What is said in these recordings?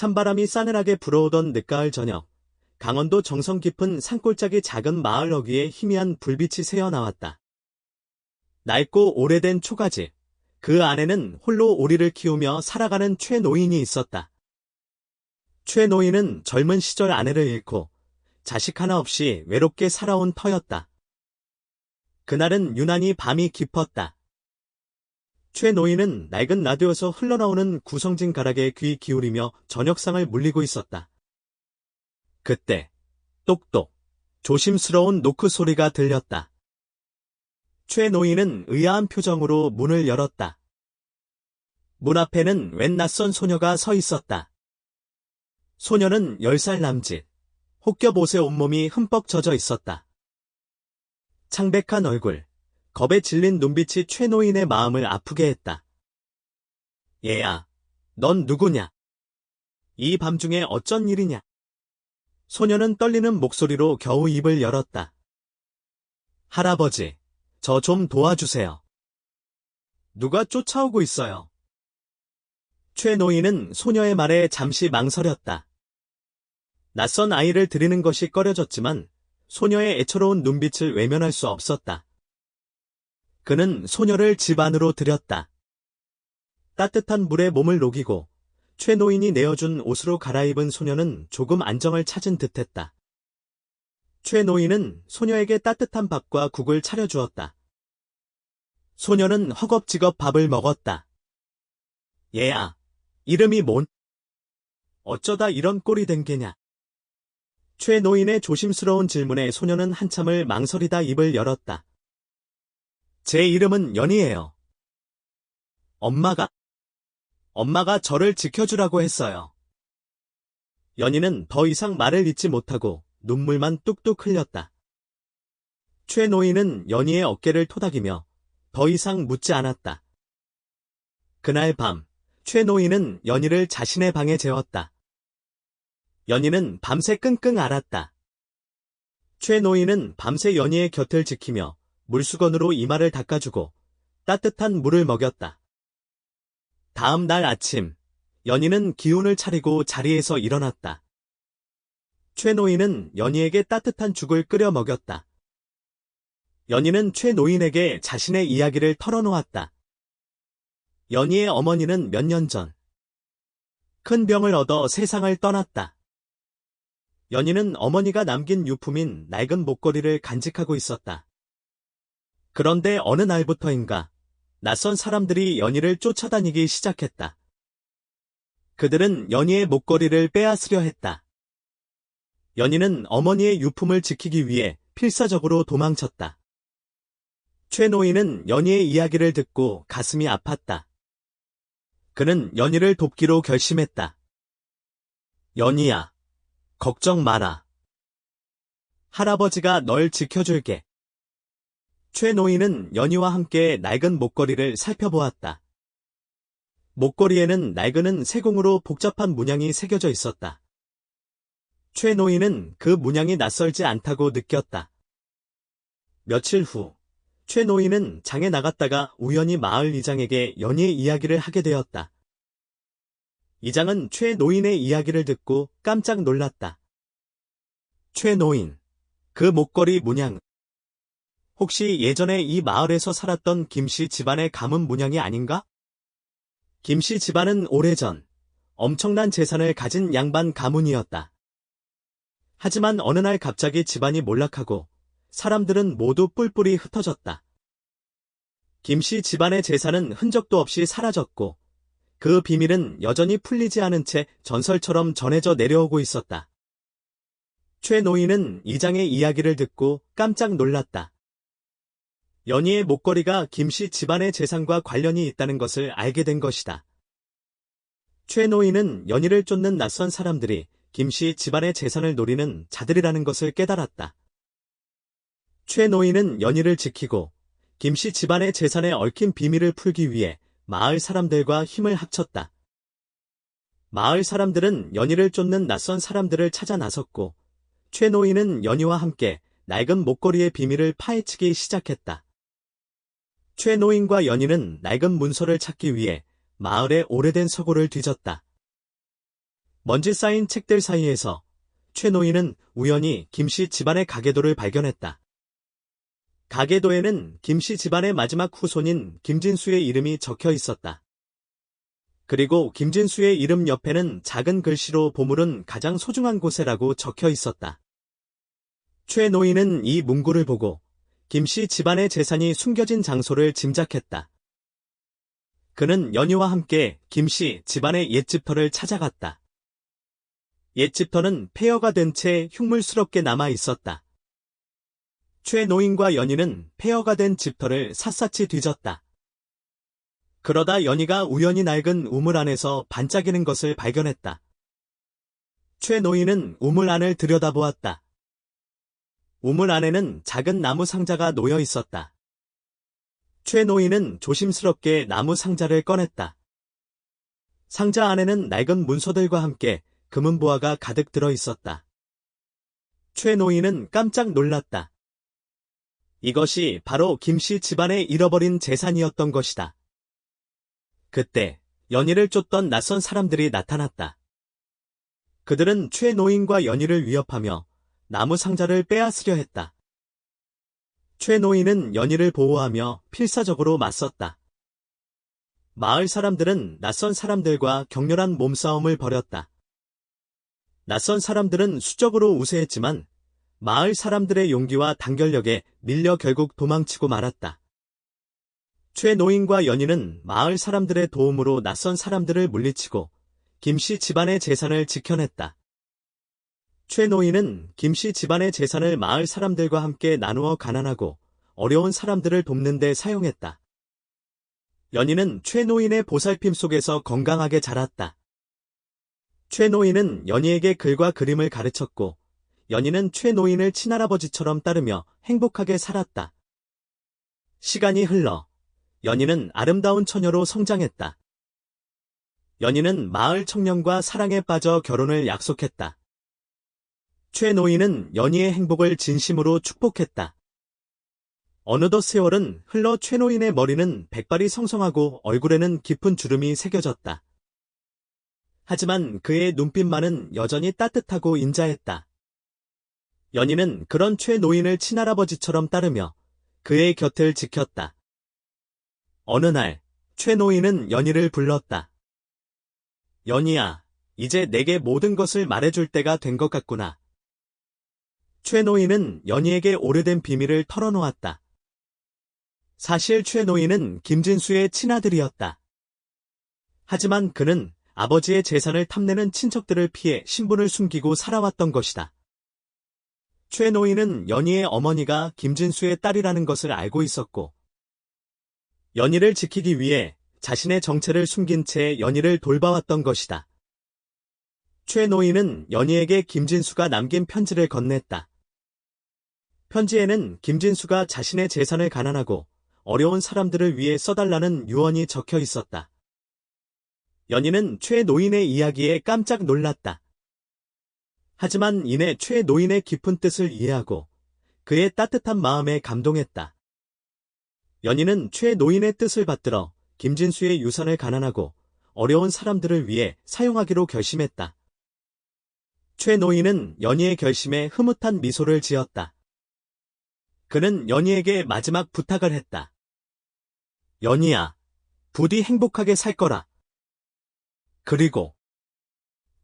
찬바람이 싸늘하게 불어오던 늦가을 저녁, 강원도 정성 깊은 산골짜기 작은 마을 어귀에 희미한 불빛이 새어나왔다. 낡고 오래된 초가집, 그 안에는 홀로 오리를 키우며 살아가는 최 노인이 있었다. 최 노인은 젊은 시절 아내를 잃고 자식 하나 없이 외롭게 살아온 터였다. 그날은 유난히 밤이 깊었다. 최 노인은 낡은 라디오에서 흘러나오는 구성진 가락에 귀 기울이며 저녁상을 물리고 있었다. 그때 똑똑 조심스러운 노크 소리가 들렸다. 최 노인은 의아한 표정으로 문을 열었다. 문 앞에는 웬 낯선 소녀가 서 있었다. 소녀는 10살 남짓, 혹겹옷에 온몸이 흠뻑 젖어 있었다. 창백한 얼굴, 겁에 질린 눈빛이 최 노인의 마음을 아프게 했다. 얘야, 넌 누구냐? 이 밤중에 어쩐 일이냐? 소녀는 떨리는 목소리로 겨우 입을 열었다. 할아버지, 저 좀 도와주세요. 누가 쫓아오고 있어요? 최 노인은 소녀의 말에 잠시 망설였다. 낯선 아이를 들이는 것이 꺼려졌지만 소녀의 애처로운 눈빛을 외면할 수 없었다. 그는 소녀를 집 안으로 들였다. 따뜻한 물에 몸을 녹이고 최 노인이 내어준 옷으로 갈아입은 소녀는 조금 안정을 찾은 듯했다. 최 노인은 소녀에게 따뜻한 밥과 국을 차려주었다. 소녀는 허겁지겁 밥을 먹었다. 얘야, 이름이 뭔? 어쩌다 이런 꼴이 된 게냐? 최 노인의 조심스러운 질문에 소녀는 한참을 망설이다 입을 열었다. 제 이름은 연희예요. 엄마가 저를 지켜주라고 했어요. 연희는 더 이상 말을 잇지 못하고 눈물만 뚝뚝 흘렸다. 최 노인은 연희의 어깨를 토닥이며 더 이상 묻지 않았다. 그날 밤, 최 노인은 연희를 자신의 방에 재웠다. 연희는 밤새 끙끙 앓았다. 최 노인은 밤새 연희의 곁을 지키며 물수건으로 이마를 닦아주고 따뜻한 물을 먹였다. 다음 날 아침, 연희는 기운을 차리고 자리에서 일어났다. 최 노인은 연희에게 따뜻한 죽을 끓여 먹였다. 연희는 최 노인에게 자신의 이야기를 털어놓았다. 연희의 어머니는 몇 년 전 큰 병을 얻어 세상을 떠났다. 연희는 어머니가 남긴 유품인 낡은 목걸이를 간직하고 있었다. 그런데 어느 날부터인가 낯선 사람들이 연희를 쫓아다니기 시작했다. 그들은 연희의 목걸이를 빼앗으려 했다. 연희는 어머니의 유품을 지키기 위해 필사적으로 도망쳤다. 최 노인은 연희의 이야기를 듣고 가슴이 아팠다. 그는 연희를 돕기로 결심했다. 연희야, 걱정 마라. 할아버지가 널 지켜줄게. 최 노인은 연희와 함께 낡은 목걸이를 살펴보았다. 목걸이에는 낡은 세공으로 복잡한 문양이 새겨져 있었다. 최 노인은 그 문양이 낯설지 않다고 느꼈다. 며칠 후, 최 노인은 장에 나갔다가 우연히 마을 이장에게 연희의 이야기를 하게 되었다. 이장은 최 노인의 이야기를 듣고 깜짝 놀랐다. 최 노인, 그 목걸이 문양, 혹시 예전에 이 마을에서 살았던 김씨 집안의 가문 문양이 아닌가? 김씨 집안은 오래전 엄청난 재산을 가진 양반 가문이었다. 하지만 어느 날 갑자기 집안이 몰락하고 사람들은 모두 뿔뿔이 흩어졌다. 김씨 집안의 재산은 흔적도 없이 사라졌고 그 비밀은 여전히 풀리지 않은 채 전설처럼 전해져 내려오고 있었다. 최 노인은 이장의 이야기를 듣고 깜짝 놀랐다. 연희의 목걸이가 김씨 집안의 재산과 관련이 있다는 것을 알게 된 것이다. 최 노인은 연희를 쫓는 낯선 사람들이 김씨 집안의 재산을 노리는 자들이라는 것을 깨달았다. 최 노인은 연희를 지키고 김씨 집안의 재산에 얽힌 비밀을 풀기 위해 마을 사람들과 힘을 합쳤다. 마을 사람들은 연희를 쫓는 낯선 사람들을 찾아 나섰고 최 노인은 연희와 함께 낡은 목걸이의 비밀을 파헤치기 시작했다. 최 노인과 연희는 낡은 문서를 찾기 위해 마을의 오래된 서고를 뒤졌다. 먼지 쌓인 책들 사이에서 최 노인은 우연히 김씨 집안의 가계도를 발견했다. 가계도에는 김씨 집안의 마지막 후손인 김진수의 이름이 적혀 있었다. 그리고 김진수의 이름 옆에는 작은 글씨로 보물은 가장 소중한 곳에라고 적혀 있었다. 최 노인은 이 문구를 보고 김씨 집안의 재산이 숨겨진 장소를 짐작했다. 그는 연희와 함께 김씨 집안의 옛집터를 찾아갔다. 옛집터는 폐허가 된 채 흉물스럽게 남아 있었다. 최 노인과 연희는 폐허가 된 집터를 샅샅이 뒤졌다. 그러다 연희가 우연히 낡은 우물 안에서 반짝이는 것을 발견했다. 최 노인은 우물 안을 들여다보았다. 우물 안에는 작은 나무 상자가 놓여 있었다. 최 노인은 조심스럽게 나무 상자를 꺼냈다. 상자 안에는 낡은 문서들과 함께 금은보화가 가득 들어 있었다. 최 노인은 깜짝 놀랐다. 이것이 바로 김씨 집안의 잃어버린 재산이었던 것이다. 그때 연희를 쫓던 낯선 사람들이 나타났다. 그들은 최 노인과 연희를 위협하며 나무 상자를 빼앗으려 했다. 최 노인은 연희를 보호하며 필사적으로 맞섰다. 마을 사람들은 낯선 사람들과 격렬한 몸싸움을 벌였다. 낯선 사람들은 수적으로 우세했지만 마을 사람들의 용기와 단결력에 밀려 결국 도망치고 말았다. 최 노인과 연희는 마을 사람들의 도움으로 낯선 사람들을 물리치고 김씨 집안의 재산을 지켜냈다. 최 노인은 김씨 집안의 재산을 마을 사람들과 함께 나누어 가난하고 어려운 사람들을 돕는 데 사용했다. 연희는 최 노인의 보살핌 속에서 건강하게 자랐다. 최 노인은 연희에게 글과 그림을 가르쳤고 연희는 최 노인을 친할아버지처럼 따르며 행복하게 살았다. 시간이 흘러 연희는 아름다운 처녀로 성장했다. 연희는 마을 청년과 사랑에 빠져 결혼을 약속했다. 최 노인은 연희의 행복을 진심으로 축복했다. 어느덧 세월은 흘러 최 노인의 머리는 백발이 성성하고 얼굴에는 깊은 주름이 새겨졌다. 하지만 그의 눈빛만은 여전히 따뜻하고 인자했다. 연희는 그런 최 노인을 친할아버지처럼 따르며 그의 곁을 지켰다. 어느 날, 최 노인은 연희를 불렀다. 연희야, 이제 내게 모든 것을 말해줄 때가 된 것 같구나. 최 노인은 연희에게 오래된 비밀을 털어놓았다. 사실 최 노인은 김진수의 친아들이었다. 하지만 그는 아버지의 재산을 탐내는 친척들을 피해 신분을 숨기고 살아왔던 것이다. 최 노인은 연희의 어머니가 김진수의 딸이라는 것을 알고 있었고 연희를 지키기 위해 자신의 정체를 숨긴 채 연희를 돌봐왔던 것이다. 최 노인은 연희에게 김진수가 남긴 편지를 건넸다. 편지에는 김진수가 자신의 재산을 가난하고 어려운 사람들을 위해 써달라는 유언이 적혀 있었다. 연희는 최 노인의 이야기에 깜짝 놀랐다. 하지만 이내 최 노인의 깊은 뜻을 이해하고 그의 따뜻한 마음에 감동했다. 연희는 최 노인의 뜻을 받들어 김진수의 유산을 가난하고 어려운 사람들을 위해 사용하기로 결심했다. 최 노인은 연희의 결심에 흐뭇한 미소를 지었다. 그는 연희에게 마지막 부탁을 했다. 연희야, 부디 행복하게 살 거라. 그리고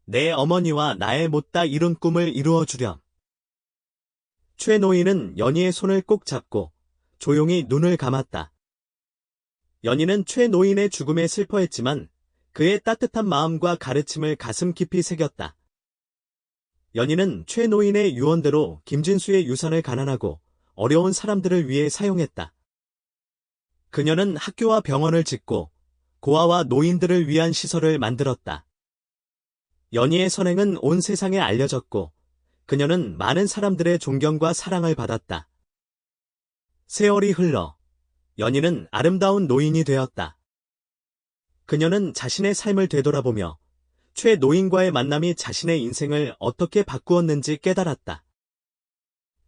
내 어머니와 나의 못다 이룬 꿈을 이루어 주렴. 최 노인은 연희의 손을 꼭 잡고 조용히 눈을 감았다. 연희는 최 노인의 죽음에 슬퍼했지만 그의 따뜻한 마음과 가르침을 가슴 깊이 새겼다. 연희는 최 노인의 유언대로 김진수의 유산을 가난하고 어려운 사람들을 위해 사용했다. 그녀는 학교와 병원을 짓고 고아와 노인들을 위한 시설을 만들었다. 연희의 선행은 온 세상에 알려졌고 그녀는 많은 사람들의 존경과 사랑을 받았다. 세월이 흘러 연희는 아름다운 노인이 되었다. 그녀는 자신의 삶을 되돌아보며 최 노인과의 만남이 자신의 인생을 어떻게 바꾸었는지 깨달았다.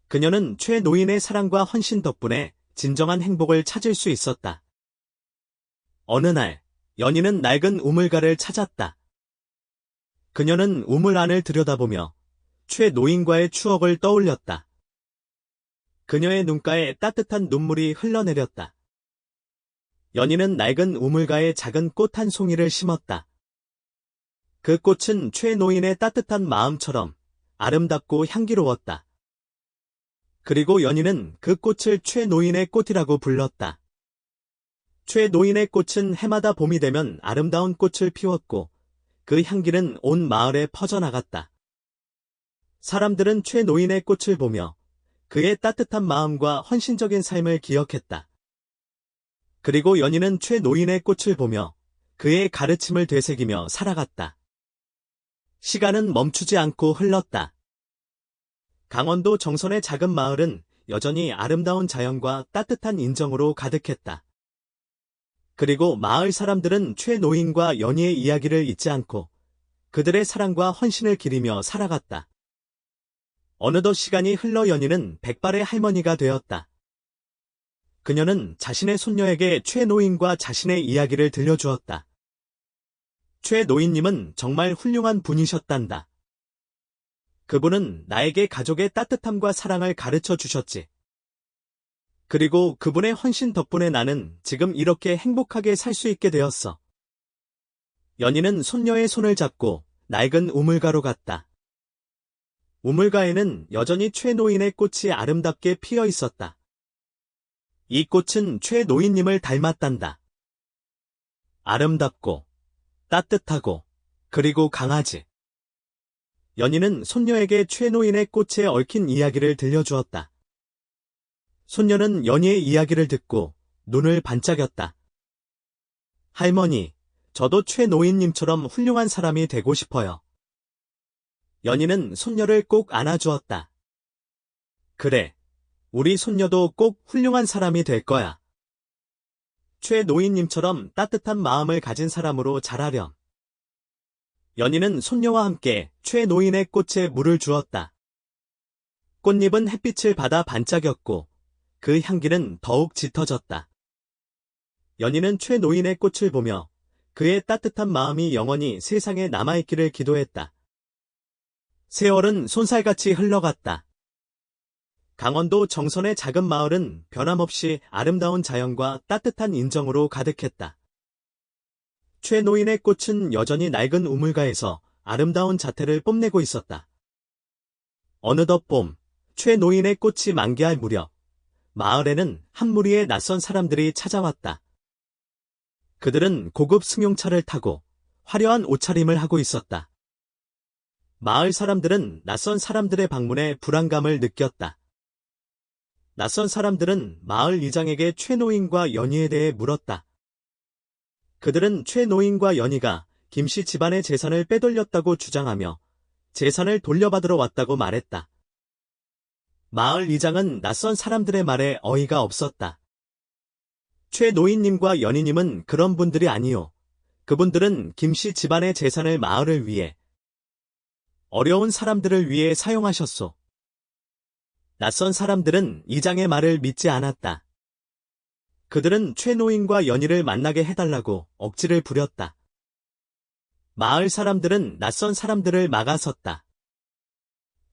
그녀는 최 노인의 사랑과 헌신 덕분에 진정한 행복을 찾을 수 있었다. 어느 날, 연희는 낡은 우물가를 찾았다. 그녀는 우물 안을 들여다보며 최 노인과의 추억을 떠올렸다. 그녀의 눈가에 따뜻한 눈물이 흘러내렸다. 연희는 낡은 우물가에 작은 꽃 한 송이를 심었다. 그 꽃은 최 노인의 따뜻한 마음처럼 아름답고 향기로웠다. 그리고 연희는 그 꽃을 최 노인의 꽃이라고 불렀다. 최 노인의 꽃은 해마다 봄이 되면 아름다운 꽃을 피웠고 그 향기는 온 마을에 퍼져나갔다. 사람들은 최 노인의 꽃을 보며 그의 따뜻한 마음과 헌신적인 삶을 기억했다. 그리고 연희는 최 노인의 꽃을 보며 그의 가르침을 되새기며 살아갔다. 시간은 멈추지 않고 흘렀다. 강원도 정선의 작은 마을은 여전히 아름다운 자연과 따뜻한 인정으로 가득했다. 그리고 마을 사람들은 최 노인과 연희의 이야기를 잊지 않고 그들의 사랑과 헌신을 기리며 살아갔다. 어느덧 시간이 흘러 연희는 백발의 할머니가 되었다. 그녀는 자신의 손녀에게 최 노인과 자신의 이야기를 들려주었다. 최 노인님은 정말 훌륭한 분이셨단다. 그분은 나에게 가족의 따뜻함과 사랑을 가르쳐 주셨지. 그리고 그분의 헌신 덕분에 나는 지금 이렇게 행복하게 살 수 있게 되었어. 연희는 손녀의 손을 잡고 낡은 우물가로 갔다. 우물가에는 여전히 최 노인의 꽃이 아름답게 피어 있었다. 이 꽃은 최 노인님을 닮았단다. 아름답고 따뜻하고 그리고 강하지. 연희는 손녀에게 최 노인의 꽃에 얽힌 이야기를 들려주었다. 손녀는 연희의 이야기를 듣고 눈을 반짝였다. 할머니, 저도 최 노인님처럼 훌륭한 사람이 되고 싶어요. 연희는 손녀를 꼭 안아주었다. 그래, 우리 손녀도 꼭 훌륭한 사람이 될 거야. 최 노인님처럼 따뜻한 마음을 가진 사람으로 자라렴. 연희는 손녀와 함께 최 노인의 꽃에 물을 주었다. 꽃잎은 햇빛을 받아 반짝였고 그 향기는 더욱 짙어졌다. 연희는 최 노인의 꽃을 보며 그의 따뜻한 마음이 영원히 세상에 남아있기를 기도했다. 세월은 쏜살같이 흘러갔다. 강원도 정선의 작은 마을은 변함없이 아름다운 자연과 따뜻한 인정으로 가득했다. 최 노인의 꽃은 여전히 낡은 우물가에서 아름다운 자태를 뽐내고 있었다. 어느덧 봄, 최 노인의 꽃이 만개할 무렵, 마을에는 한 무리의 낯선 사람들이 찾아왔다. 그들은 고급 승용차를 타고 화려한 옷차림을 하고 있었다. 마을 사람들은 낯선 사람들의 방문에 불안감을 느꼈다. 낯선 사람들은 마을 이장에게 최 노인과 연희에 대해 물었다. 그들은 최 노인과 연희가 김씨 집안의 재산을 빼돌렸다고 주장하며 재산을 돌려받으러 왔다고 말했다. 마을 이장은 낯선 사람들의 말에 어이가 없었다. 최 노인님과 연희님은 그런 분들이 아니요. 그분들은 김씨 집안의 재산을 마을을 위해, 어려운 사람들을 위해 사용하셨소. 낯선 사람들은 이장의 말을 믿지 않았다. 그들은 최 노인과 연희를 만나게 해달라고 억지를 부렸다. 마을 사람들은 낯선 사람들을 막아섰다.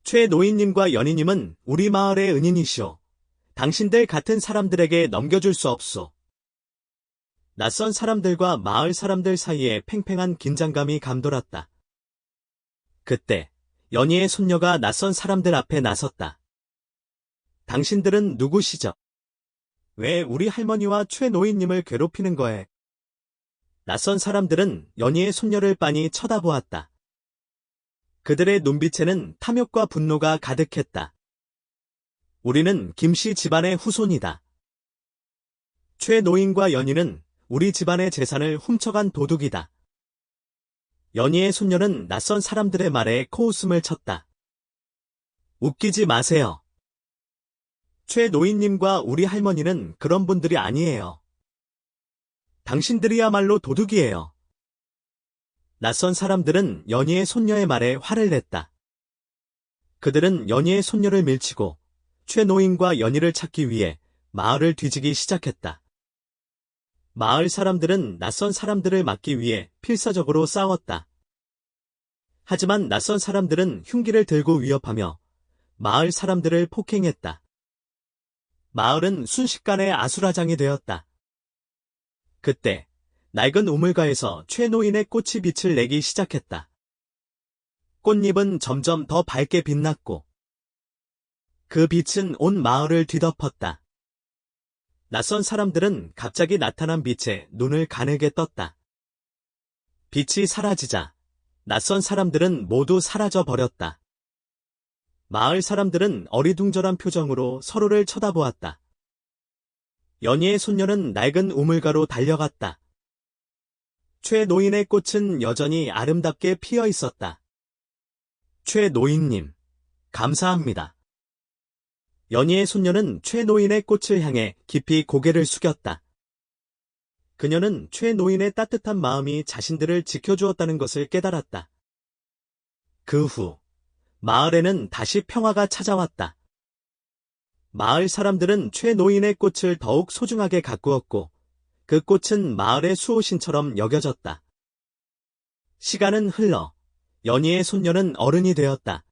최 노인님과 연희님은 우리 마을의 은인이시오. 당신들 같은 사람들에게 넘겨줄 수 없소. 낯선 사람들과 마을 사람들 사이에 팽팽한 긴장감이 감돌았다. 그때 연희의 손녀가 낯선 사람들 앞에 나섰다. 당신들은 누구시죠? 왜 우리 할머니와 최 노인님을 괴롭히는 거에? 낯선 사람들은 연희의 손녀를 빤히 쳐다보았다. 그들의 눈빛에는 탐욕과 분노가 가득했다. 우리는 김씨 집안의 후손이다. 최 노인과 연희는 우리 집안의 재산을 훔쳐간 도둑이다. 연희의 손녀는 낯선 사람들의 말에 코웃음을 쳤다. 웃기지 마세요. 최 노인님과 우리 할머니는 그런 분들이 아니에요. 당신들이야말로 도둑이에요. 낯선 사람들은 연희의 손녀의 말에 화를 냈다. 그들은 연희의 손녀를 밀치고 최 노인과 연희를 찾기 위해 마을을 뒤지기 시작했다. 마을 사람들은 낯선 사람들을 막기 위해 필사적으로 싸웠다. 하지만 낯선 사람들은 흉기를 들고 위협하며 마을 사람들을 폭행했다. 마을은 순식간에 아수라장이 되었다. 그때 낡은 우물가에서 최노인의 꽃이 빛을 내기 시작했다. 꽃잎은 점점 더 밝게 빛났고 그 빛은 온 마을을 뒤덮었다. 낯선 사람들은 갑자기 나타난 빛에 눈을 가늘게 떴다. 빛이 사라지자 낯선 사람들은 모두 사라져 버렸다. 마을 사람들은 어리둥절한 표정으로 서로를 쳐다보았다. 연희의 손녀는 낡은 우물가로 달려갔다. 최노인의 꽃은 여전히 아름답게 피어 있었다. 최노인님, 감사합니다. 연희의 손녀는 최노인의 꽃을 향해 깊이 고개를 숙였다. 그녀는 최노인의 따뜻한 마음이 자신들을 지켜주었다는 것을 깨달았다. 그 후 마을에는 다시 평화가 찾아왔다. 마을 사람들은 최노인의 꽃을 더욱 소중하게 가꾸었고 그 꽃은 마을의 수호신처럼 여겨졌다. 시간은 흘러 연희의 손녀는 어른이 되었다.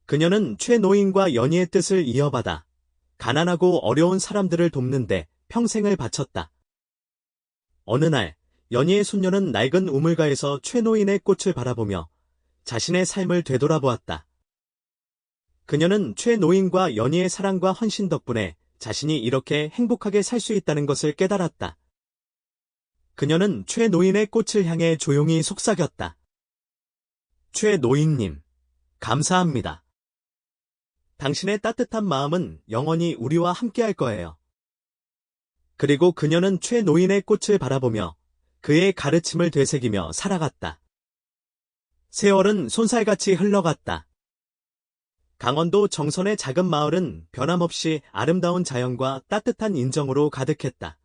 그녀는 최노인과 연희의 뜻을 이어받아 가난하고 어려운 사람들을 돕는데 평생을 바쳤다. 어느 날 연희의 손녀는 낡은 우물가에서 최노인의 꽃을 바라보며 자신의 삶을 되돌아보았다. 그녀는 최노인과 연희의 사랑과 헌신 덕분에 자신이 이렇게 행복하게 살 수 있다는 것을 깨달았다. 그녀는 최노인의 꽃을 향해 조용히 속삭였다. 최노인님, 감사합니다. 당신의 따뜻한 마음은 영원히 우리와 함께할 거예요. 그리고 그녀는 최노인의 꽃을 바라보며 그의 가르침을 되새기며 살아갔다. 세월은 쏜살같이 흘러갔다. 강원도 정선의 작은 마을은 변함없이 아름다운 자연과 따뜻한 인정으로 가득했다.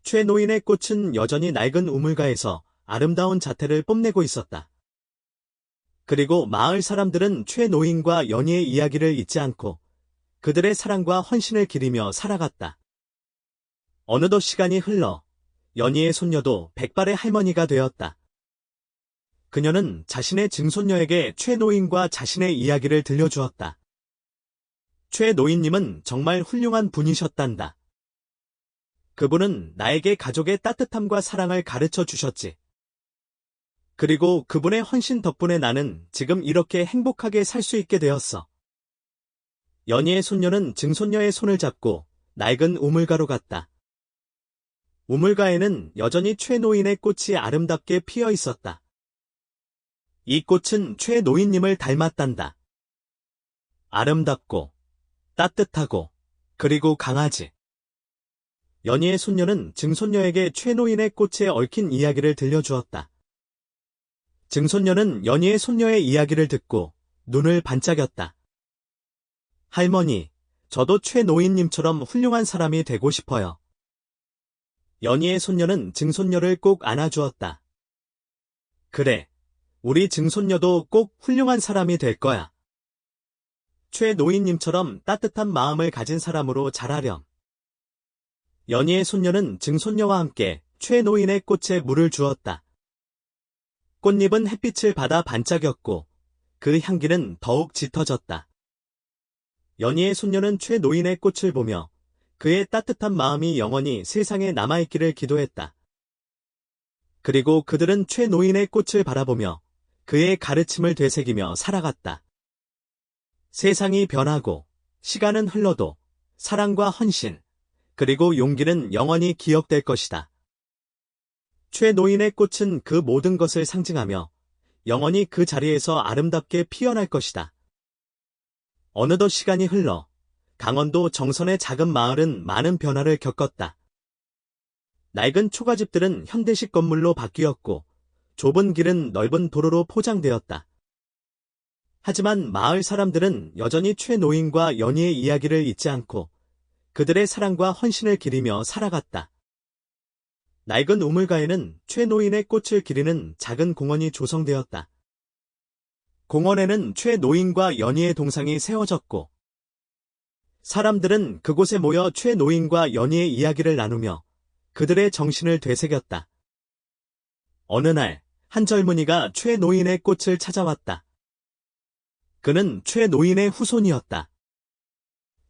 최노인의 꽃은 여전히 낡은 우물가에서 아름다운 자태를 뽐내고 있었다. 그리고 마을 사람들은 최노인과 연희의 이야기를 잊지 않고 그들의 사랑과 헌신을 기리며 살아갔다. 어느덧 시간이 흘러 연희의 손녀도 백발의 할머니가 되었다. 그녀는 자신의 증손녀에게 최노인과 자신의 이야기를 들려주었다. 최노인님은 정말 훌륭한 분이셨단다. 그분은 나에게 가족의 따뜻함과 사랑을 가르쳐 주셨지. 그리고 그분의 헌신 덕분에 나는 지금 이렇게 행복하게 살 수 있게 되었어. 연희의 손녀는 증손녀의 손을 잡고 낡은 우물가로 갔다. 우물가에는 여전히 최노인의 꽃이 아름답게 피어 있었다. 이 꽃은 최노인님을 닮았단다. 아름답고 따뜻하고 그리고 강하지. 연희의 손녀는 증손녀에게 최노인의 꽃에 얽힌 이야기를 들려주었다. 증손녀는 연희의 손녀의 이야기를 듣고 눈을 반짝였다. 할머니, 저도 최노인님처럼 훌륭한 사람이 되고 싶어요. 연희의 손녀는 증손녀를 꼭 안아주었다. 그래, 우리 증손녀도 꼭 훌륭한 사람이 될 거야. 최노인님처럼 따뜻한 마음을 가진 사람으로 자라렴. 연희의 손녀는 증손녀와 함께 최노인의 꽃에 물을 주었다. 꽃잎은 햇빛을 받아 반짝였고 그 향기는 더욱 짙어졌다. 연희의 손녀는 최노인의 꽃을 보며 그의 따뜻한 마음이 영원히 세상에 남아있기를 기도했다. 그리고 그들은 최노인의 꽃을 바라보며 그의 가르침을 되새기며 살아갔다. 세상이 변하고 시간은 흘러도 사랑과 헌신, 그리고 용기는 영원히 기억될 것이다. 최노인의 꽃은 그 모든 것을 상징하며 영원히 그 자리에서 아름답게 피어날 것이다. 어느덧 시간이 흘러 강원도 정선의 작은 마을은 많은 변화를 겪었다. 낡은 초가집들은 현대식 건물로 바뀌었고 좁은 길은 넓은 도로로 포장되었다. 하지만 마을 사람들은 여전히 최노인과 연희의 이야기를 잊지 않고 그들의 사랑과 헌신을 기리며 살아갔다. 낡은 우물가에는 최노인의 꽃을 기리는 작은 공원이 조성되었다. 공원에는 최노인과 연희의 동상이 세워졌고 사람들은 그곳에 모여 최노인과 연희의 이야기를 나누며 그들의 정신을 되새겼다. 어느 날 한 젊은이가 최노인의 꽃을 찾아왔다. 그는 최노인의 후손이었다.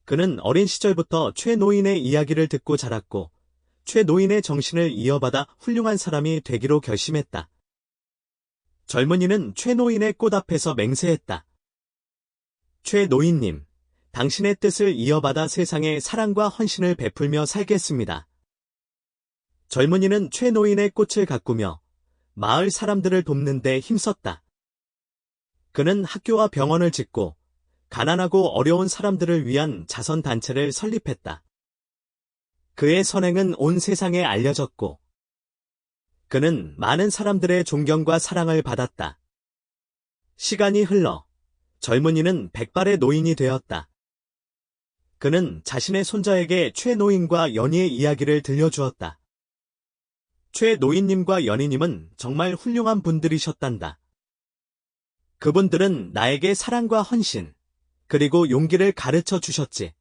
그는 어린 시절부터 최노인의 이야기를 듣고 자랐고 최노인의 정신을 이어받아 훌륭한 사람이 되기로 결심했다. 젊은이는 최노인의 꽃 앞에서 맹세했다. 최노인님, 당신의 뜻을 이어받아 세상에 사랑과 헌신을 베풀며 살겠습니다. 젊은이는 최노인의 꽃을 가꾸며 마을 사람들을 돕는 데 힘썼다. 그는 학교와 병원을 짓고 가난하고 어려운 사람들을 위한 자선단체를 설립했다. 그의 선행은 온 세상에 알려졌고 그는 많은 사람들의 존경과 사랑을 받았다. 시간이 흘러 젊은이는 백발의 노인이 되었다. 그는 자신의 손자에게 최노인과 연희의 이야기를 들려주었다. 최노인님과 연희님은 정말 훌륭한 분들이셨단다. 그분들은 나에게 사랑과 헌신, 그리고 용기를 가르쳐 주셨지.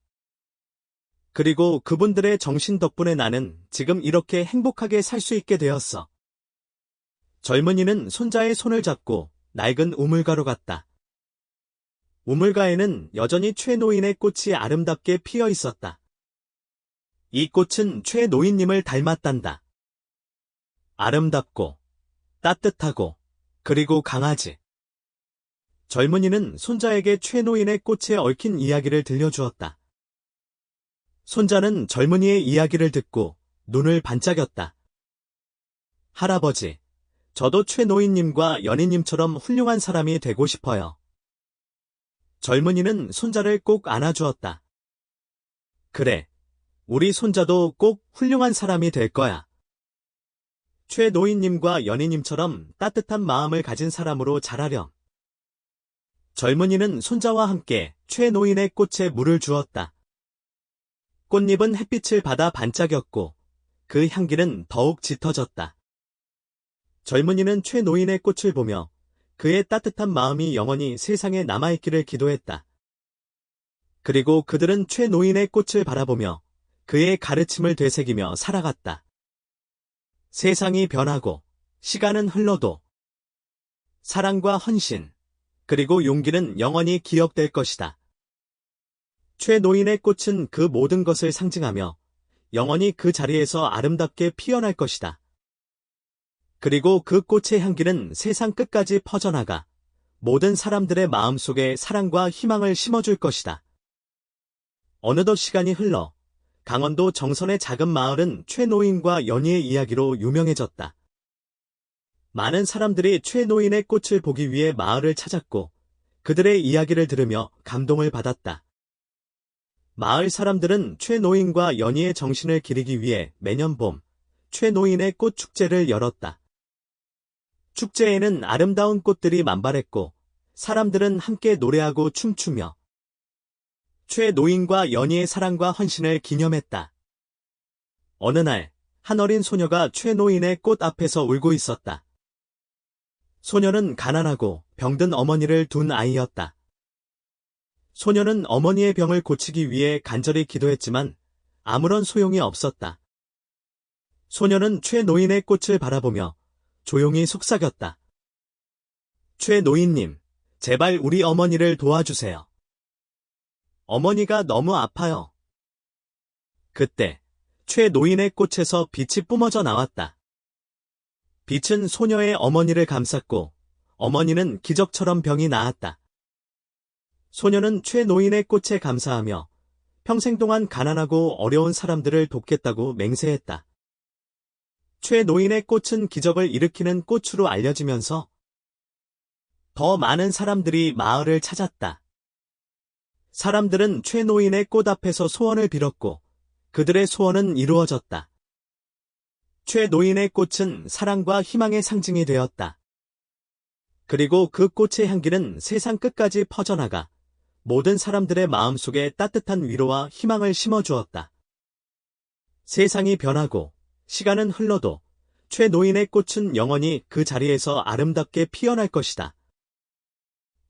그리고 그분들의 정신 덕분에 나는 지금 이렇게 행복하게 살 수 있게 되었어. 젊은이는 손자의 손을 잡고 낡은 우물가로 갔다. 우물가에는 여전히 최노인의 꽃이 아름답게 피어 있었다. 이 꽃은 최노인님을 닮았단다. 아름답고, 따뜻하고, 그리고 강하지. 젊은이는 손자에게 최노인의 꽃에 얽힌 이야기를 들려주었다. 손자는 젊은이의 이야기를 듣고 눈을 반짝였다. 할아버지, 저도 최노인님과 연희님처럼 훌륭한 사람이 되고 싶어요. 젊은이는 손자를 꼭 안아주었다. 그래, 우리 손자도 꼭 훌륭한 사람이 될 거야. 최노인님과 연희님처럼 따뜻한 마음을 가진 사람으로 자라렴. 젊은이는 손자와 함께 최노인의 꽃에 물을 주었다. 꽃잎은 햇빛을 받아 반짝였고 그 향기는 더욱 짙어졌다. 젊은이는 최노인의 꽃을 보며 그의 따뜻한 마음이 영원히 세상에 남아있기를 기도했다. 그리고 그들은 최노인의 꽃을 바라보며 그의 가르침을 되새기며 살아갔다. 세상이 변하고 시간은 흘러도 사랑과 헌신, 그리고 용기는 영원히 기억될 것이다. 최노인의 꽃은 그 모든 것을 상징하며 영원히 그 자리에서 아름답게 피어날 것이다. 그리고 그 꽃의 향기는 세상 끝까지 퍼져나가 모든 사람들의 마음속에 사랑과 희망을 심어줄 것이다. 어느덧 시간이 흘러 강원도 정선의 작은 마을은 최노인과 연희의 이야기로 유명해졌다. 많은 사람들이 최노인의 꽃을 보기 위해 마을을 찾았고 그들의 이야기를 들으며 감동을 받았다. 마을 사람들은 최노인과 연희의 정신을 기리기 위해 매년 봄 최노인의 꽃 축제를 열었다. 축제에는 아름다운 꽃들이 만발했고 사람들은 함께 노래하고 춤추며 최노인과 연희의 사랑과 헌신을 기념했다. 어느 날, 한 어린 소녀가 최노인의 꽃 앞에서 울고 있었다. 소녀는 가난하고 병든 어머니를 둔 아이였다. 소녀는 어머니의 병을 고치기 위해 간절히 기도했지만 아무런 소용이 없었다. 소녀는 최노인의 꽃을 바라보며 조용히 속삭였다. 최노인님, 제발 우리 어머니를 도와주세요. 어머니가 너무 아파요. 그때 최노인의 꽃에서 빛이 뿜어져 나왔다. 빛은 소녀의 어머니를 감쌌고 어머니는 기적처럼 병이 나았다. 소녀는 최노인의 꽃에 감사하며 평생 동안 가난하고 어려운 사람들을 돕겠다고 맹세했다. 최노인의 꽃은 기적을 일으키는 꽃으로 알려지면서 더 많은 사람들이 마을을 찾았다. 사람들은 최노인의 꽃 앞에서 소원을 빌었고 그들의 소원은 이루어졌다. 최노인의 꽃은 사랑과 희망의 상징이 되었다. 그리고 그 꽃의 향기는 세상 끝까지 퍼져나가 모든 사람들의 마음속에 따뜻한 위로와 희망을 심어주었다. 세상이 변하고 시간은 흘러도 최노인의 꽃은 영원히 그 자리에서 아름답게 피어날 것이다.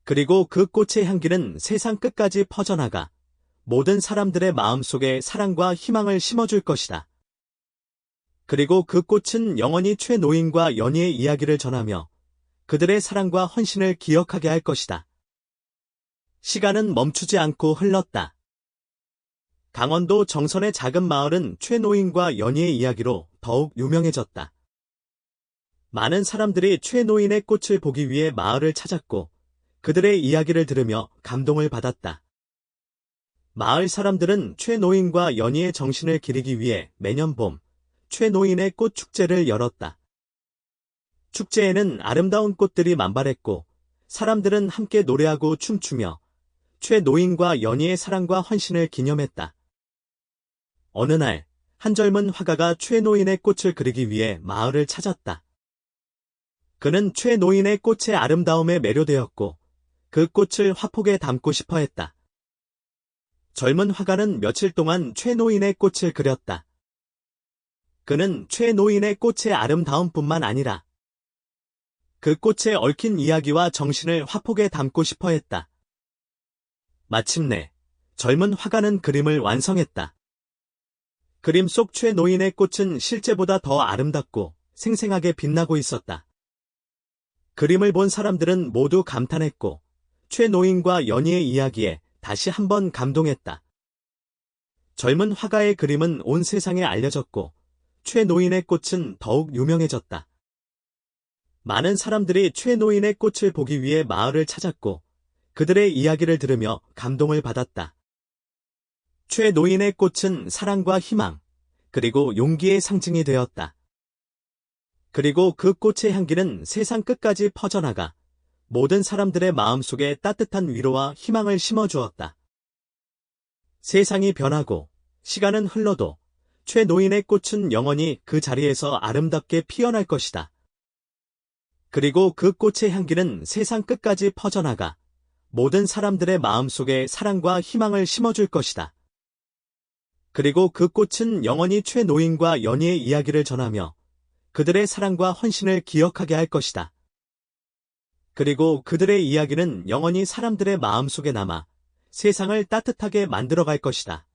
그리고 그 꽃의 향기는 세상 끝까지 퍼져나가 모든 사람들의 마음속에 사랑과 희망을 심어줄 것이다. 그리고 그 꽃은 영원히 최노인과 연희의 이야기를 전하며 그들의 사랑과 헌신을 기억하게 할 것이다. 시간은 멈추지 않고 흘렀다. 강원도 정선의 작은 마을은 최노인과 연희의 이야기로 더욱 유명해졌다. 많은 사람들이 최노인의 꽃을 보기 위해 마을을 찾았고 그들의 이야기를 들으며 감동을 받았다. 마을 사람들은 최노인과 연희의 정신을 기리기 위해 매년 봄 최노인의 꽃 축제를 열었다. 축제에는 아름다운 꽃들이 만발했고 사람들은 함께 노래하고 춤추며 최노인과 연희의 사랑과 헌신을 기념했다. 어느 날, 한 젊은 화가가 최노인의 꽃을 그리기 위해 마을을 찾았다. 그는 최노인의 꽃의 아름다움에 매료되었고 그 꽃을 화폭에 담고 싶어 했다. 젊은 화가는 며칠 동안 최노인의 꽃을 그렸다. 그는 최노인의 꽃의 아름다움뿐만 아니라 그 꽃에 얽힌 이야기와 정신을 화폭에 담고 싶어 했다. 마침내 젊은 화가는 그림을 완성했다. 그림 속 최노인의 꽃은 실제보다 더 아름답고 생생하게 빛나고 있었다. 그림을 본 사람들은 모두 감탄했고 최노인과 연희의 이야기에 다시 한번 감동했다. 젊은 화가의 그림은 온 세상에 알려졌고 최노인의 꽃은 더욱 유명해졌다. 많은 사람들이 최노인의 꽃을 보기 위해 마을을 찾았고 그들의 이야기를 들으며 감동을 받았다. 최노인의 꽃은 사랑과 희망, 그리고 용기의 상징이 되었다. 그리고 그 꽃의 향기는 세상 끝까지 퍼져나가 모든 사람들의 마음속에 따뜻한 위로와 희망을 심어주었다. 세상이 변하고 시간은 흘러도 최노인의 꽃은 영원히 그 자리에서 아름답게 피어날 것이다. 그리고 그 꽃의 향기는 세상 끝까지 퍼져나가 모든 사람들의 마음속에 사랑과 희망을 심어줄 것이다. 그리고 그 꽃은 영원히 최노인과 연희의 이야기를 전하며 그들의 사랑과 헌신을 기억하게 할 것이다. 그리고 그들의 이야기는 영원히 사람들의 마음속에 남아 세상을 따뜻하게 만들어갈 것이다.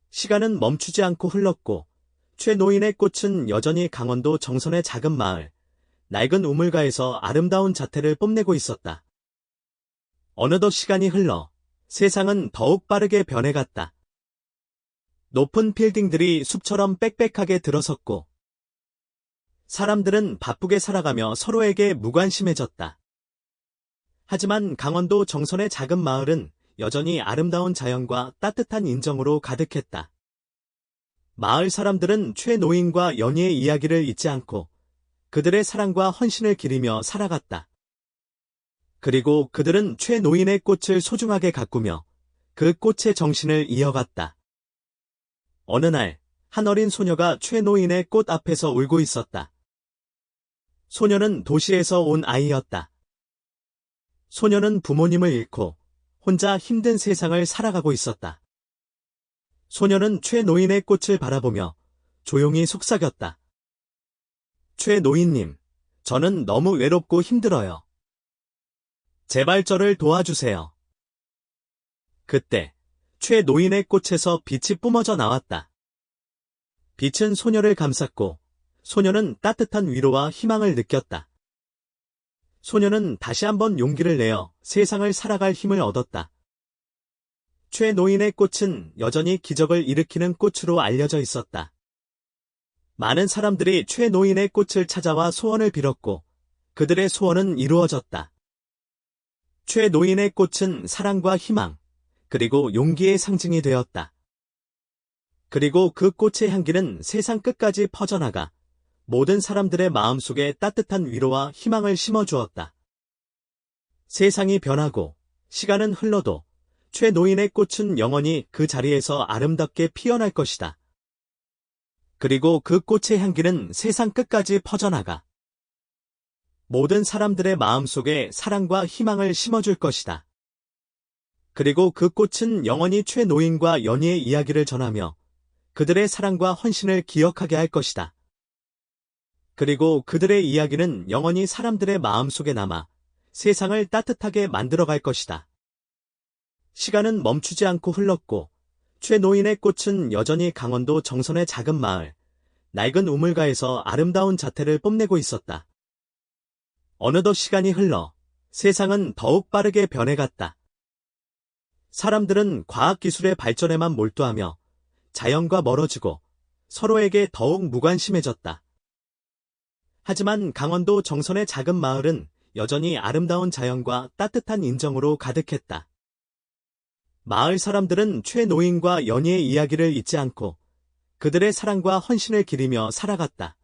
시간은 멈추지 않고 흘렀고 최노인의 꽃은 여전히 강원도 정선의 작은 마을, 낡은 우물가에서 아름다운 자태를 뽐내고 있었다. 어느덧 시간이 흘러 세상은 더욱 빠르게 변해갔다. 높은 빌딩들이 숲처럼 빽빽하게 들어섰고 사람들은 바쁘게 살아가며 서로에게 무관심해졌다. 하지만 강원도 정선의 작은 마을은 여전히 아름다운 자연과 따뜻한 인정으로 가득했다. 마을 사람들은 최노인과 연희의 이야기를 잊지 않고 그들의 사랑과 헌신을 기리며 살아갔다. 그리고 그들은 최노인의 꽃을 소중하게 가꾸며 그 꽃의 정신을 이어갔다. 어느 날, 한 어린 소녀가 최노인의 꽃 앞에서 울고 있었다. 소녀는 도시에서 온 아이였다. 소녀는 부모님을 잃고 혼자 힘든 세상을 살아가고 있었다. 소녀는 최노인의 꽃을 바라보며 조용히 속삭였다. 최노인님, 저는 너무 외롭고 힘들어요. 제발 저를 도와주세요. 그때 최노인의 꽃에서 빛이 뿜어져 나왔다. 빛은 소녀를 감쌌고 소녀는 따뜻한 위로와 희망을 느꼈다. 소녀는 다시 한번 용기를 내어 세상을 살아갈 힘을 얻었다. 최노인의 꽃은 여전히 기적을 일으키는 꽃으로 알려져 있었다. 많은 사람들이 최노인의 꽃을 찾아와 소원을 빌었고 그들의 소원은 이루어졌다. 최노인의 꽃은 사랑과 희망, 그리고 용기의 상징이 되었다. 그리고 그 꽃의 향기는 세상 끝까지 퍼져나가 모든 사람들의 마음속에 따뜻한 위로와 희망을 심어주었다. 세상이 변하고 시간은 흘러도 최노인의 꽃은 영원히 그 자리에서 아름답게 피어날 것이다. 그리고 그 꽃의 향기는 세상 끝까지 퍼져나가 모든 사람들의 마음속에 사랑과 희망을 심어줄 것이다. 그리고 그 꽃은 영원히 최노인과 연희의 이야기를 전하며 그들의 사랑과 헌신을 기억하게 할 것이다. 그리고 그들의 이야기는 영원히 사람들의 마음속에 남아 세상을 따뜻하게 만들어갈 것이다. 시간은 멈추지 않고 흘렀고 최노인의 꽃은 여전히 강원도 정선의 작은 마을, 낡은 우물가에서 아름다운 자태를 뽐내고 있었다. 어느덧 시간이 흘러 세상은 더욱 빠르게 변해갔다. 사람들은 과학기술의 발전에만 몰두하며 자연과 멀어지고 서로에게 더욱 무관심해졌다. 하지만 강원도 정선의 작은 마을은 여전히 아름다운 자연과 따뜻한 인정으로 가득했다. 마을 사람들은 최노인과 연희의 이야기를 잊지 않고 그들의 사랑과 헌신을 기리며 살아갔다.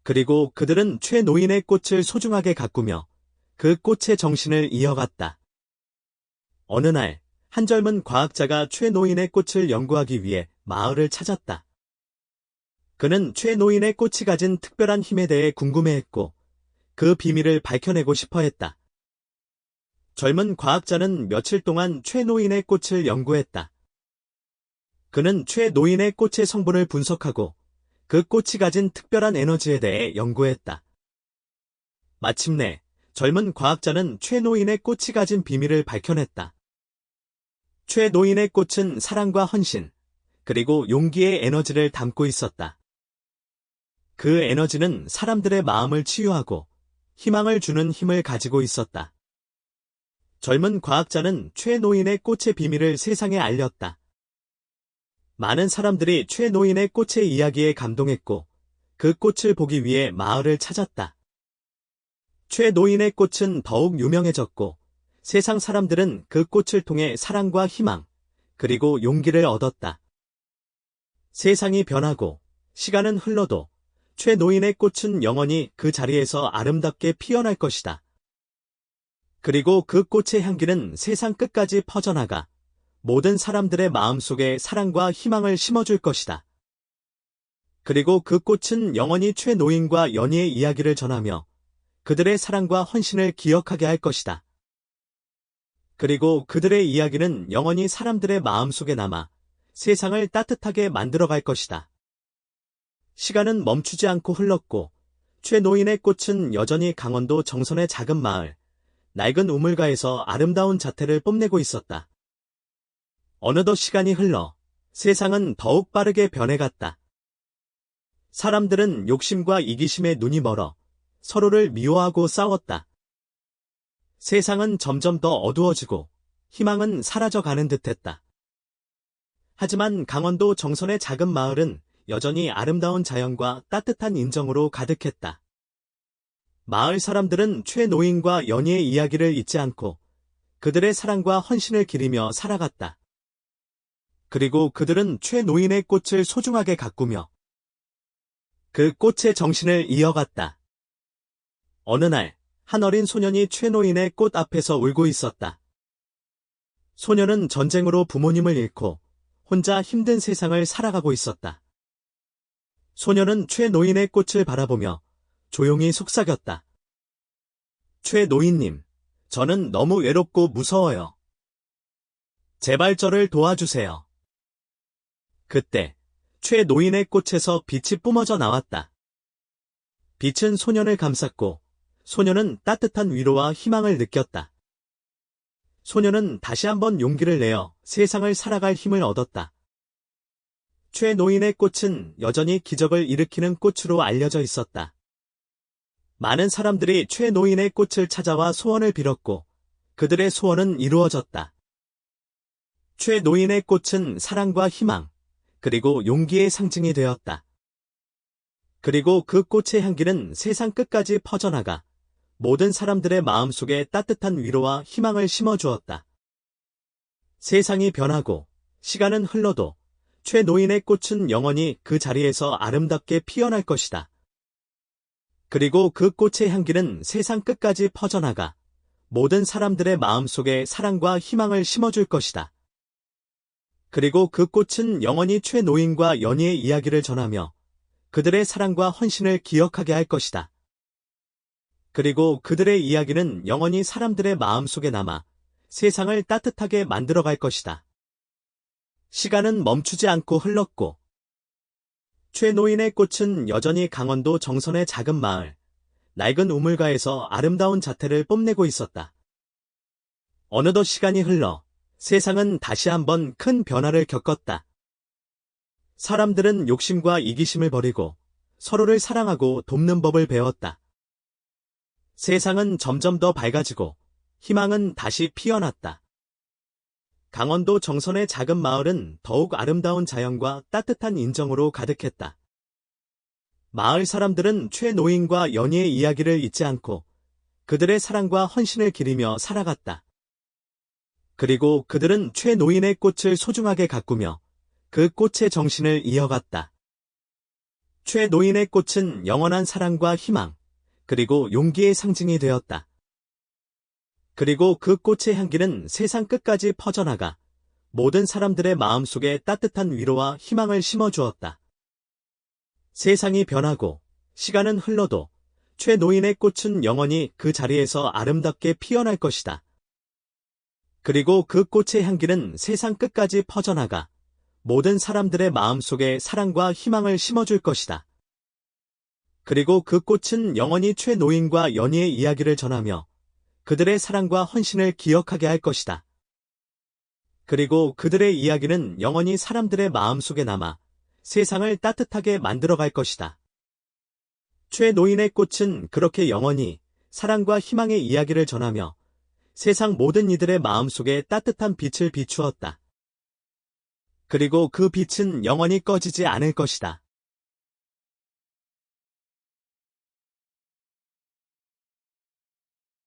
그리고 그들은 최노인의 꽃을 소중하게 가꾸며 그 꽃의 정신을 이어갔다. 어느 날, 한 젊은 과학자가 최노인의 꽃을 연구하기 위해 마을을 찾았다. 그는 최노인의 꽃이 가진 특별한 힘에 대해 궁금해했고 그 비밀을 밝혀내고 싶어 했다. 젊은 과학자는 며칠 동안 최노인의 꽃을 연구했다. 그는 최노인의 꽃의 성분을 분석하고 그 꽃이 가진 특별한 에너지에 대해 연구했다. 마침내 젊은 과학자는 최노인의 꽃이 가진 비밀을 밝혀냈다. 최노인의 꽃은 사랑과 헌신, 그리고 용기의 에너지를 담고 있었다. 그 에너지는 사람들의 마음을 치유하고 희망을 주는 힘을 가지고 있었다. 젊은 과학자는 최노인의 꽃의 비밀을 세상에 알렸다. 많은 사람들이 최노인의 꽃의 이야기에 감동했고 그 꽃을 보기 위해 마을을 찾았다. 최노인의 꽃은 더욱 유명해졌고 세상 사람들은 그 꽃을 통해 사랑과 희망, 그리고 용기를 얻었다. 세상이 변하고 시간은 흘러도 최노인의 꽃은 영원히 그 자리에서 아름답게 피어날 것이다. 그리고 그 꽃의 향기는 세상 끝까지 퍼져나가 모든 사람들의 마음속에 사랑과 희망을 심어줄 것이다. 그리고 그 꽃은 영원히 최노인과 연희의 이야기를 전하며 그들의 사랑과 헌신을 기억하게 할 것이다. 그리고 그들의 이야기는 영원히 사람들의 마음속에 남아 세상을 따뜻하게 만들어갈 것이다. 시간은 멈추지 않고 흘렀고 최노인의 꽃은 여전히 강원도 정선의 작은 마을, 낡은 우물가에서 아름다운 자태를 뽐내고 있었다. 어느덧 시간이 흘러 세상은 더욱 빠르게 변해갔다. 사람들은 욕심과 이기심에 눈이 멀어 서로를 미워하고 싸웠다. 세상은 점점 더 어두워지고 희망은 사라져가는 듯했다. 하지만 강원도 정선의 작은 마을은 여전히 아름다운 자연과 따뜻한 인정으로 가득했다. 마을 사람들은 최노인과 연희의 이야기를 잊지 않고 그들의 사랑과 헌신을 기리며 살아갔다. 그리고 그들은 최노인의 꽃을 소중하게 가꾸며 그 꽃의 정신을 이어갔다. 어느 날, 한 어린 소년이 최노인의 꽃 앞에서 울고 있었다. 소년은 전쟁으로 부모님을 잃고 혼자 힘든 세상을 살아가고 있었다. 소년은 최노인의 꽃을 바라보며 조용히 속삭였다. 최노인님, 저는 너무 외롭고 무서워요. 제발 저를 도와주세요. 그때 최노인의 꽃에서 빛이 뿜어져 나왔다. 빛은 소년을 감쌌고 소년은 따뜻한 위로와 희망을 느꼈다. 소년은 다시 한번 용기를 내어 세상을 살아갈 힘을 얻었다. 최노인의 꽃은 여전히 기적을 일으키는 꽃으로 알려져 있었다. 많은 사람들이 최노인의 꽃을 찾아와 소원을 빌었고 그들의 소원은 이루어졌다. 최노인의 꽃은 사랑과 희망, 그리고 용기의 상징이 되었다. 그리고 그 꽃의 향기는 세상 끝까지 퍼져나가 모든 사람들의 마음속에 따뜻한 위로와 희망을 심어주었다. 세상이 변하고 시간은 흘러도 최노인의 꽃은 영원히 그 자리에서 아름답게 피어날 것이다. 그리고 그 꽃의 향기는 세상 끝까지 퍼져나가 모든 사람들의 마음속에 사랑과 희망을 심어줄 것이다. 그리고 그 꽃은 영원히 최노인과 연희의 이야기를 전하며 그들의 사랑과 헌신을 기억하게 할 것이다. 그리고 그들의 이야기는 영원히 사람들의 마음속에 남아 세상을 따뜻하게 만들어갈 것이다. 시간은 멈추지 않고 흘렀고 최노인의 꽃은 여전히 강원도 정선의 작은 마을, 낡은 우물가에서 아름다운 자태를 뽐내고 있었다. 어느덧 시간이 흘러 세상은 다시 한번 큰 변화를 겪었다. 사람들은 욕심과 이기심을 버리고 서로를 사랑하고 돕는 법을 배웠다. 세상은 점점 더 밝아지고 희망은 다시 피어났다. 강원도 정선의 작은 마을은 더욱 아름다운 자연과 따뜻한 인정으로 가득했다. 마을 사람들은 최노인과 연희의 이야기를 잊지 않고 그들의 사랑과 헌신을 기리며 살아갔다. 그리고 그들은 최노인의 꽃을 소중하게 가꾸며 그 꽃의 정신을 이어갔다. 최노인의 꽃은 영원한 사랑과 희망, 그리고 용기의 상징이 되었다. 그리고 그 꽃의 향기는 세상 끝까지 퍼져나가 모든 사람들의 마음속에 따뜻한 위로와 희망을 심어주었다. 세상이 변하고 시간은 흘러도 최노인의 꽃은 영원히 그 자리에서 아름답게 피어날 것이다. 그리고 그 꽃의 향기는 세상 끝까지 퍼져나가 모든 사람들의 마음속에 사랑과 희망을 심어줄 것이다. 그리고 그 꽃은 영원히 최노인과 연희의 이야기를 전하며 그들의 사랑과 헌신을 기억하게 할 것이다. 그리고 그들의 이야기는 영원히 사람들의 마음속에 남아 세상을 따뜻하게 만들어갈 것이다. 최노인의 꽃은 그렇게 영원히 사랑과 희망의 이야기를 전하며 세상 모든 이들의 마음속에 따뜻한 빛을 비추었다. 그리고 그 빛은 영원히 꺼지지 않을 것이다.